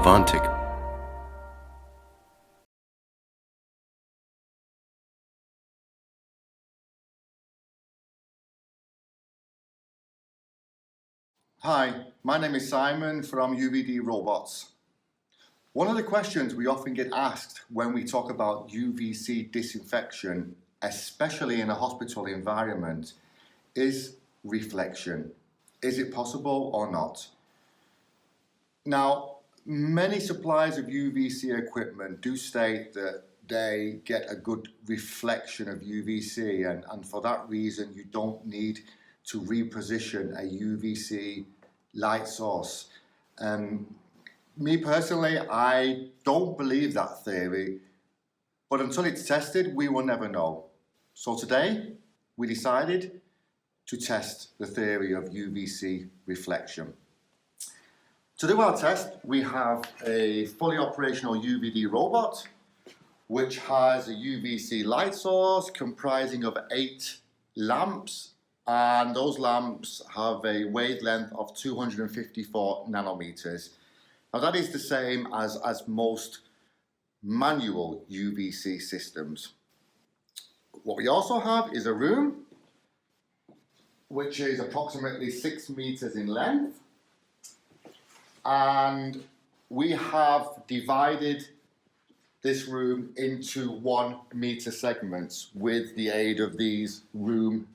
Avantik. Hi, my name is Simon from UVD Robots. One of the questions we often get asked when we talk about UVC disinfection, especially in a hospital environment, is reflection. Is it possible or not? Now, many suppliers of UVC equipment do state that they get a good reflection of UVC, and for that reason you don't need to reposition a UVC light source. Me personally, I don't believe that theory, but until it's tested, we will never know. So today, we decided to test the theory of UVC reflection. To do our test, we have a fully operational UVD robot, which has a UVC light source comprising of 8 lamps, and those lamps have a wavelength of 254 nanometers. Now that is the same as most manual UVC systems. What we also have is a room which is approximately 6 meters in length, and we have divided this room into 1 meter segments with the aid of these room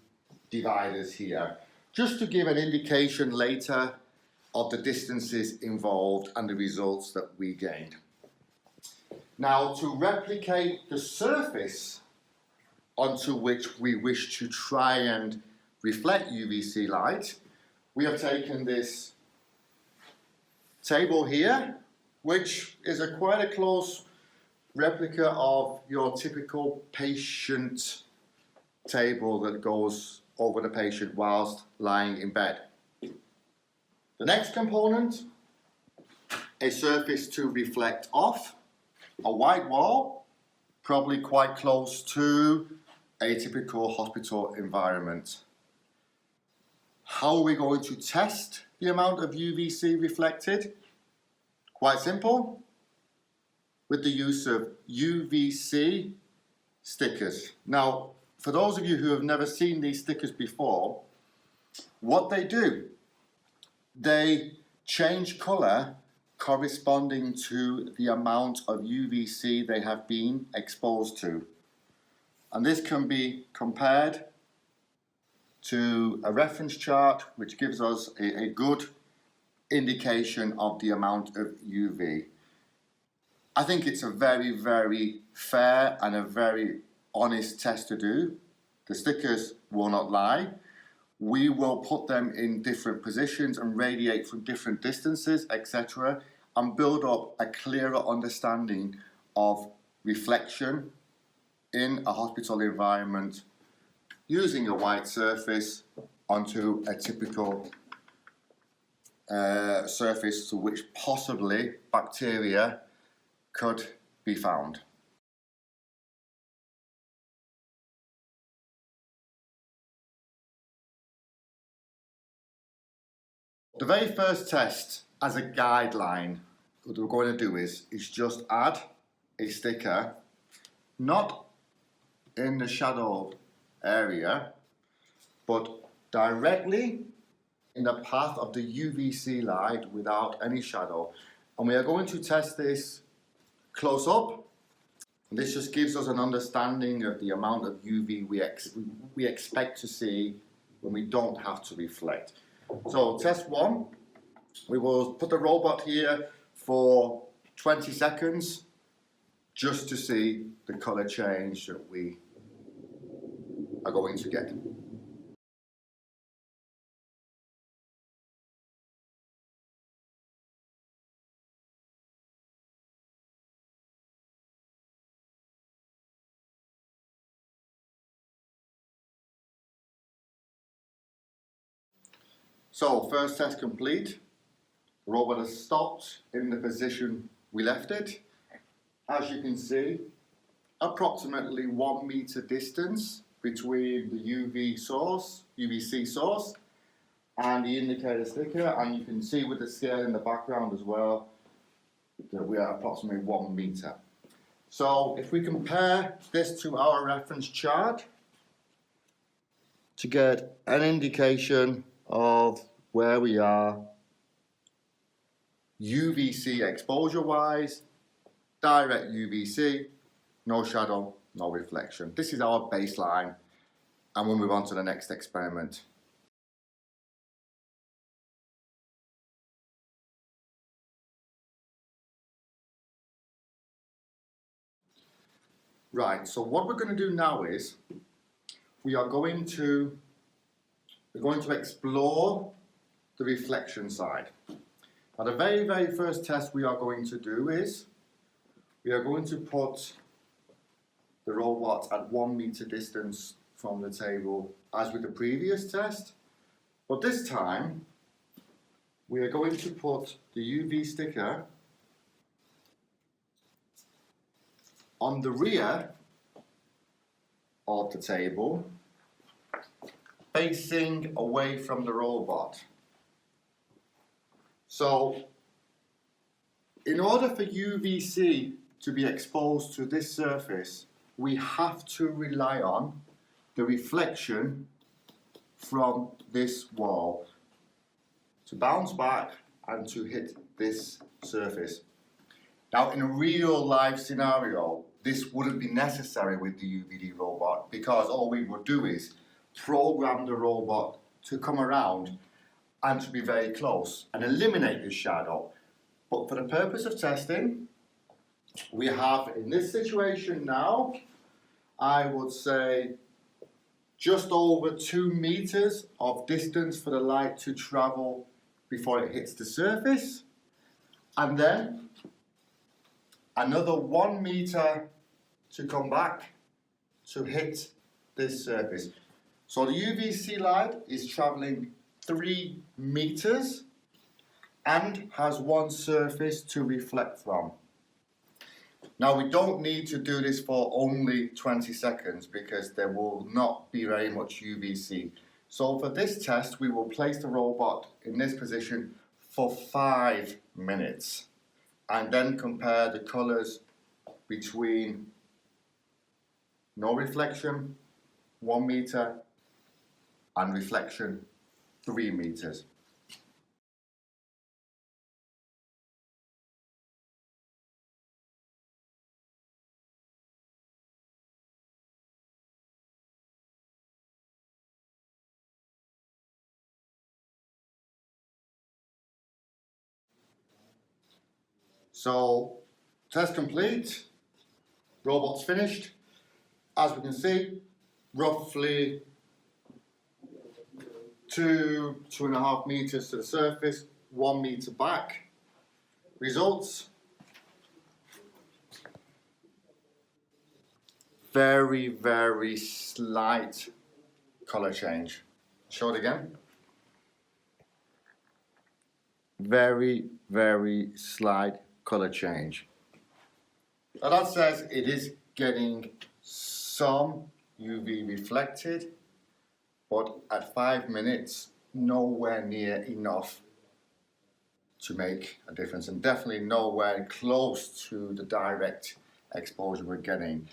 dividers here, just to give an indication later of the distances involved and the results that we gained. Now, to replicate the surface onto which we wish to try and reflect UVC light, we have taken this table here, which is quite a close replica of your typical patient table that goes over the patient whilst lying in bed. The next component, a surface to reflect off, a white wall, probably quite close to a typical hospital environment. How are we going to test the amount of UVC reflected? Quite simple, with the use of UVC stickers. Now, for those of you who have never seen these stickers before, what they do, they change colour corresponding to the amount of UVC they have been exposed to. And this can be compared to a reference chart which gives us a good indication of the amount of UV. I think it's a very, very fair and a very honest test to do. The stickers will not lie. We will put them in different positions and radiate from different distances, etc., and build up a clearer understanding of reflection in a hospital environment using a white surface onto a typical surface to which possibly bacteria could be found. The very first test as a guideline, what we're going to do is just add a sticker, not in the shadow area, but directly in the path of the UVC light without any shadow. And we are going to test this close up. This just gives us an understanding of the amount of UV we expect to see when we don't have to reflect. So test 1, we will put the robot here for 20 seconds just to see the colour change that we are going to get. So, first test complete. The robot has stopped in the position we left it. As you can see, approximately 1 meter distance between the UVC source, and the indicator sticker, and you can see with the scale in the background as well, that we are approximately 1 meter. So if we compare this to our reference chart to get an indication of where we are UVC exposure wise, direct UVC, no shadow, no reflection. This is our baseline, and we'll move on to the next experiment. Right, so what we're going to do now is we're going to explore the reflection side. Now the very first test we are going to do is we are going to put the robot at 1 meter distance from the table as with the previous test, but this time we are going to put the UV sticker on the rear of the table, facing away from the robot. So, in order for UVC to be exposed to this surface, we have to rely on the reflection from this wall to bounce back and to hit this surface. Now, in a real life scenario, this wouldn't be necessary with the UVD robot because all we would do is program the robot to come around and to be very close and eliminate the shadow. But for the purpose of testing, we have in this situation now, I would say just over 2 meters of distance for the light to travel before it hits the surface, and then another 1 meter to come back to hit this surface. So the UVC light is traveling 3 meters and has one surface to reflect from. Now we don't need to do this for only 20 seconds because there will not be very much UVC. So for this test we will place the robot in this position for 5 minutes and then compare the colours between no reflection, 1 meter, and reflection, 3 meters. So, test complete, robot's finished. As we can see, roughly 2.5 meters to the surface, 1 meter back. Results, very slight color change. Show it again. Very slight color change. Now that says it is getting some UV reflected, but at 5 minutes, nowhere near enough to make a difference, and definitely nowhere close to the direct exposure we're getting.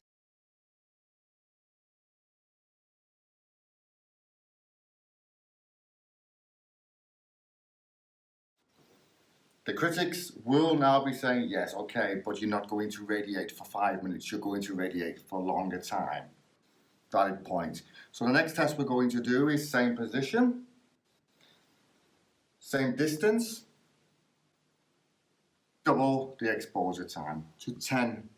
The critics will now be saying, yes, okay, but you're not going to radiate for 5 minutes, you're going to radiate for a longer time. Valid point. So the next test we're going to do is same position, same distance, double the exposure time to 10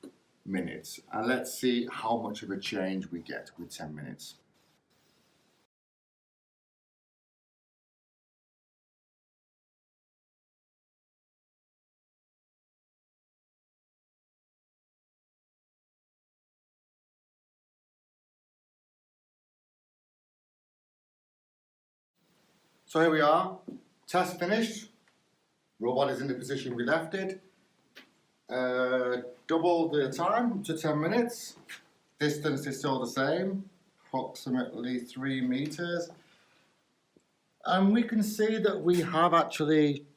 minutes. And let's see how much of a change we get with 10 minutes. So here we are, test finished, robot is in the position we left it, double the time to 10 minutes, distance is still the same, approximately 3 meters, and we can see that we have actually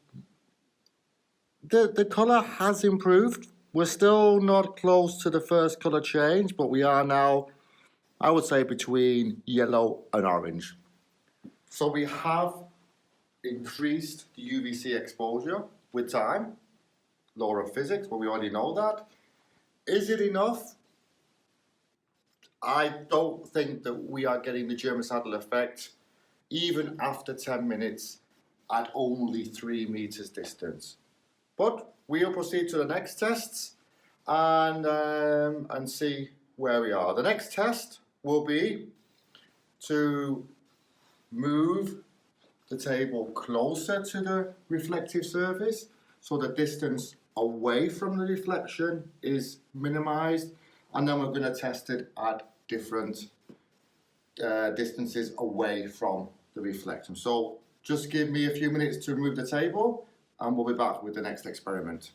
the colour has improved. We're still not close to the first colour change, but we are now, I would say, between yellow and orange. So we have increased the UVC exposure with time, law of physics, but we already know that. Is it enough? I don't think that we are getting the germicidal effect even after 10 minutes at only 3 meters distance. But we'll proceed to the next tests and see where we are. The next test will be to move the table closer to the reflective surface so the distance away from the reflection is minimized, and then we're going to test it at different distances away from the reflection. So just give me a few minutes to remove the table and we'll be back with the next experiment.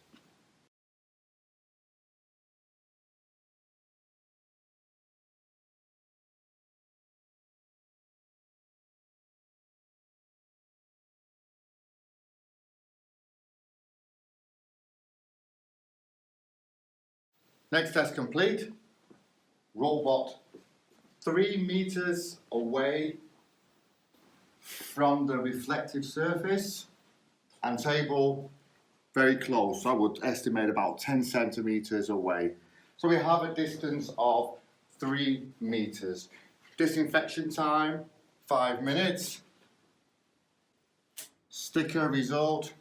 Next test complete. Robot 3 meters away from the reflective surface and table very close. I would estimate about 10 centimeters away. So we have a distance of 3 meters. Disinfection time, 5 minutes. Sticker result.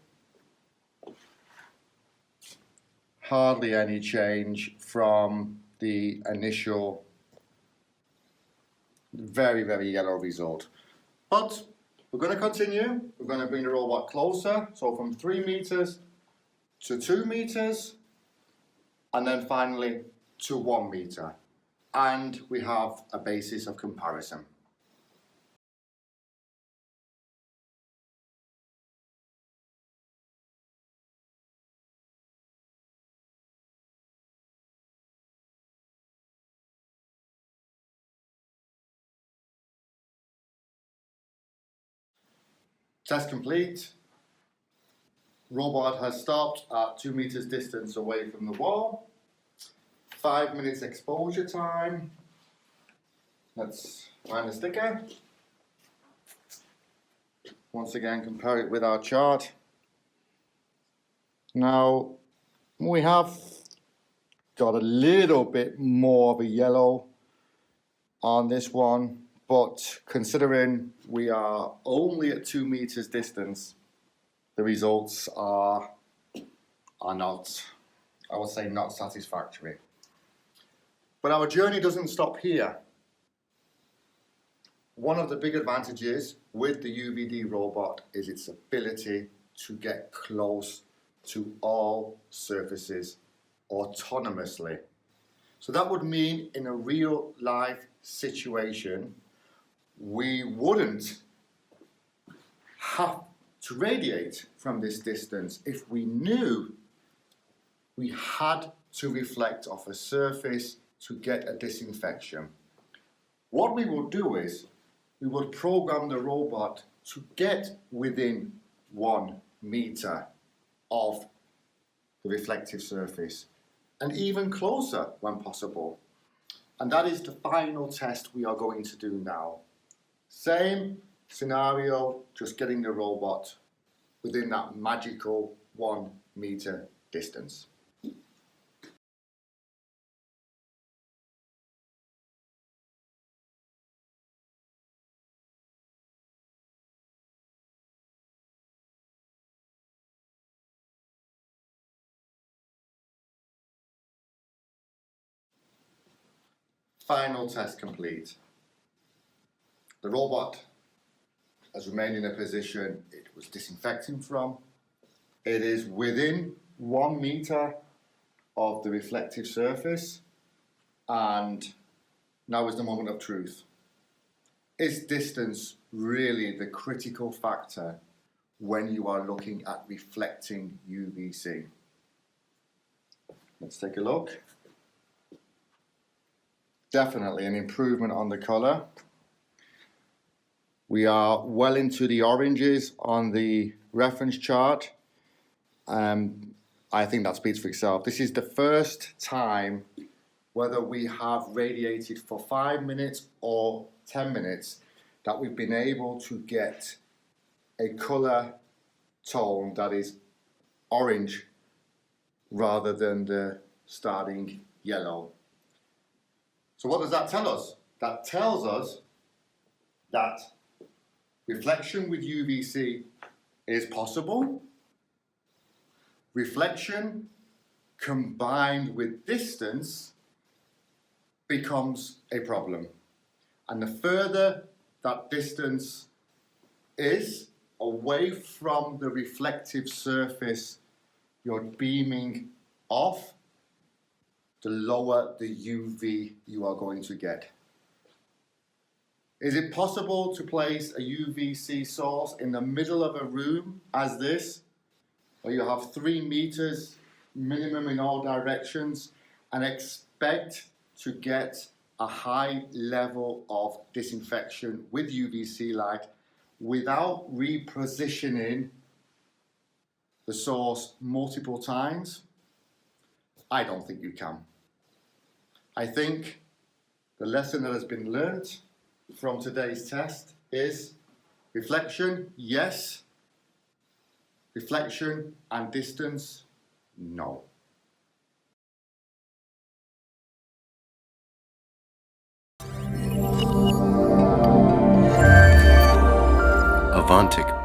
Hardly any change from the initial very, very yellow result. But we're going to continue. We're going to bring the robot closer. So from 3 meters to 2 meters, and then finally to 1 meter. And we have a basis of comparison. Test complete. Robot has stopped at 2 meters distance away from the wall. 5 minutes exposure time. Let's find the sticker. Once again, compare it with our chart. Now, we have got a little bit more of a yellow on this one, but considering we are only at 2 meters distance, the results are not, I would say, not satisfactory. But our journey doesn't stop here. One of the big advantages with the UVD robot is its ability to get close to all surfaces autonomously. So that would mean in a real life situation, we wouldn't have to radiate from this distance if we knew we had to reflect off a surface to get a disinfection. What we will do is we will program the robot to get within 1 meter of the reflective surface and even closer when possible. And that is the final test we are going to do now. Same scenario, just getting the robot within that magical 1 meter distance. Final test complete. The robot has remained in a position it was disinfecting from. It is within 1 meter of the reflective surface, and now is the moment of truth. Is distance really the critical factor when you are looking at reflecting UVC? Let's take a look. Definitely an improvement on the colour. We are well into the oranges on the reference chart. I think that speaks for itself. This is the first time, whether we have radiated for 5 minutes or 10 minutes, that we've been able to get a colour tone that is orange rather than the starting yellow. So what does that tell us? That tells us that reflection with UVC is possible. Reflection combined with distance becomes a problem. And the further that distance is away from the reflective surface you're beaming off, the lower the UV you are going to get. Is it possible to place a UVC source in the middle of a room as this, where you have 3 meters minimum in all directions, and expect to get a high level of disinfection with UVC light without repositioning the source multiple times? I don't think you can. I think the lesson that has been learnt from today's test is reflection, yes. Reflection and distance, no. Avantik